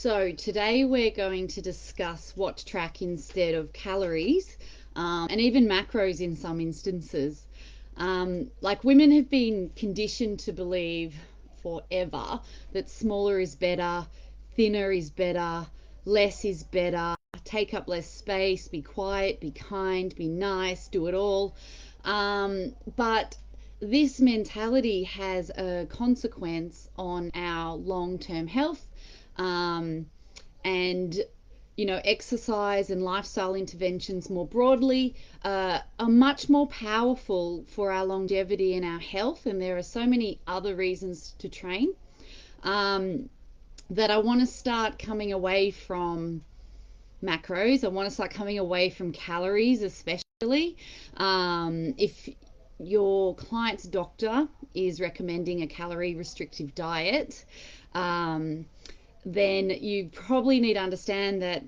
So today we're going to discuss what to track instead of calories, and even macros in some instances. Like women have been conditioned to believe forever that smaller is better, thinner is better, less is better, take up less space, be quiet, be kind, be nice, do it all. But this mentality has a consequence on our long-term health, um, and exercise and lifestyle interventions more broadly are much more powerful for our longevity and our health. And there are so many other reasons to train, um, that I want to start coming away from macros. I want to start coming away from calories, especially if your client's doctor is recommending a calorie restrictive diet. Um, then you probably need to understand that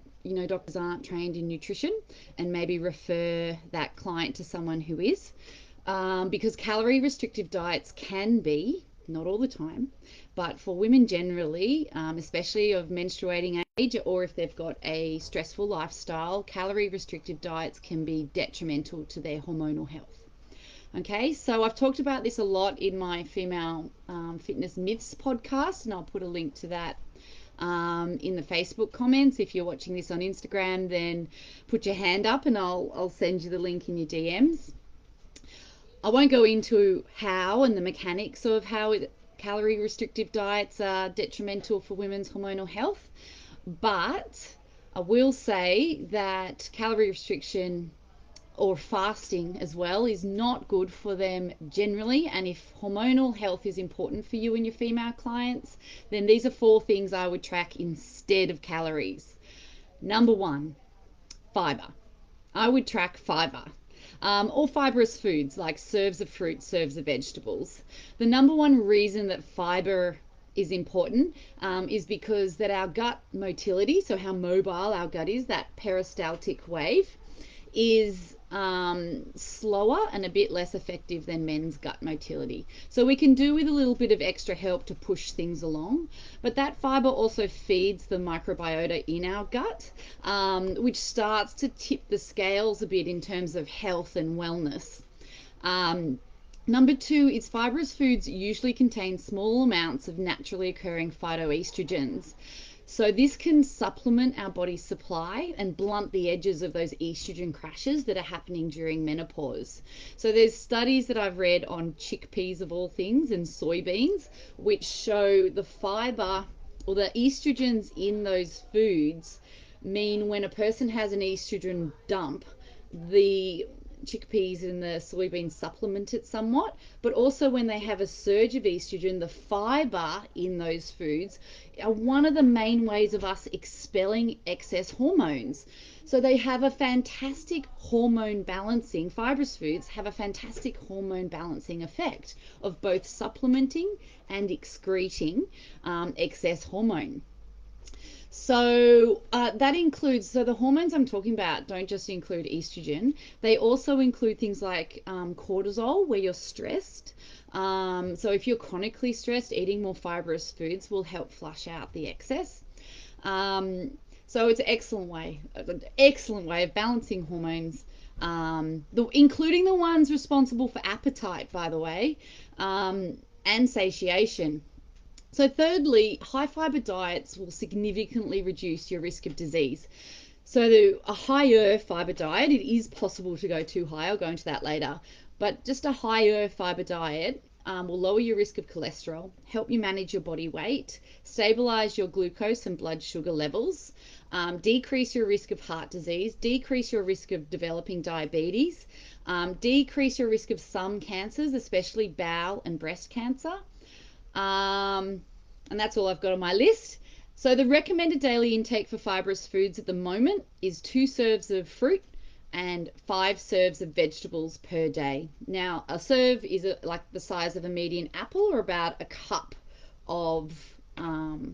doctors aren't trained in nutrition, and maybe refer that client to someone who is, because calorie restrictive diets can be, not all the time, but for women generally, especially of menstruating age, or if they've got a stressful lifestyle, calorie restrictive diets can be detrimental to their hormonal health. Okay, so I've talked about this a lot in my female fitness myths podcast, and I'll put a link to that in the Facebook comments. If you're watching this on Instagram, then put your hand up and I'll send you the link in your DMs. I won't go into how and the mechanics of how calorie restrictive diets are detrimental for women's hormonal health, but I will say that calorie restriction or fasting as well is not good for them generally. And if hormonal health is important for you and your female clients, then these are 4 things I would track instead of calories. Number 1, fiber. I would track fiber, or fibrous foods like serves of fruit, serves of vegetables. The number 1 reason that fiber is important is because that our gut motility, so how mobile our gut is, that peristaltic wave, is slower and a bit less effective than men's gut motility. So we can do with a little bit of extra help to push things along. But that fiber also feeds the microbiota in our gut, which starts to tip the scales a bit in terms of health and wellness. Number 2 is fibrous foods usually contain small amounts of naturally occurring phytoestrogens. So this can supplement our body's supply and blunt the edges of those estrogen crashes that are happening during menopause. So there's studies that I've read on chickpeas of all things and soybeans, which show the fiber or the estrogens in those foods mean when a person has an estrogen dump, the chickpeas and the soybeans supplement it somewhat, but also when they have a surge of estrogen, the fiber in those foods are one of the main ways of us expelling excess hormones. So they have a fantastic hormone balancing, fibrous foods have a fantastic hormone balancing effect of both supplementing and excreting excess hormone. So that includes, so the hormones I'm talking about don't just include estrogen. They also include things like cortisol, where you're stressed. So if you're chronically stressed, eating more fibrous foods will help flush out the excess. So it's an excellent way of balancing hormones, including the ones responsible for appetite, by the way, and satiation. So thirdly, high fiber diets will significantly reduce your risk of disease. So a higher fiber diet, it is possible to go too high, I'll go into that later, but just a higher fiber diet will lower your risk of cholesterol, help you manage your body weight, stabilize your glucose and blood sugar levels, decrease your risk of heart disease, decrease your risk of developing diabetes, decrease your risk of some cancers, especially bowel and breast cancer. And that's all I've got on my list. So the recommended daily intake for fibrous foods at the moment is 2 serves of fruit and 5 serves of vegetables per day. Now, a serve is like the size of a median apple, or about a cup of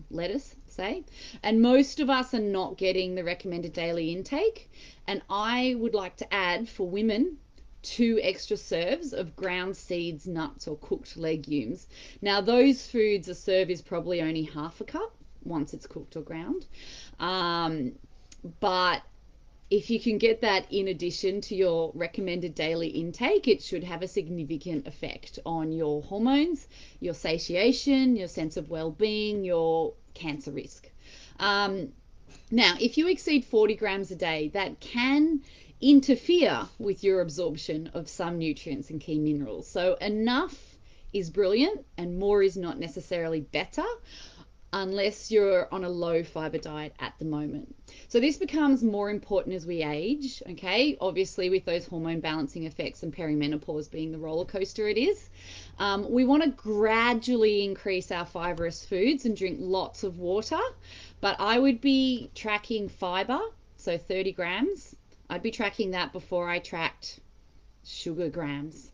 lettuce, say. And most of us are not getting the recommended daily intake. And I would like to add, for women, 2 extra serves of ground seeds, nuts, or cooked legumes. Now, those foods, a serve is probably only half a cup. once it's cooked or ground. But if you can get that in addition to your recommended daily intake, it should have a significant effect on your hormones, your satiation, your sense of well-being, your cancer risk. Um, Now, if you exceed 40 grams a day, that can interfere with your absorption of some nutrients and key minerals. So, enough is brilliant, and more is not necessarily better unless you're on a low fiber diet at the moment. So this becomes more important as we age, okay? Obviously, with those hormone balancing effects and perimenopause being the roller coaster it is. We want to gradually increase our fibrous foods and drink lots of water, but I would be tracking fiber, so 30 grams. I'd be tracking that before I tracked sugar grams.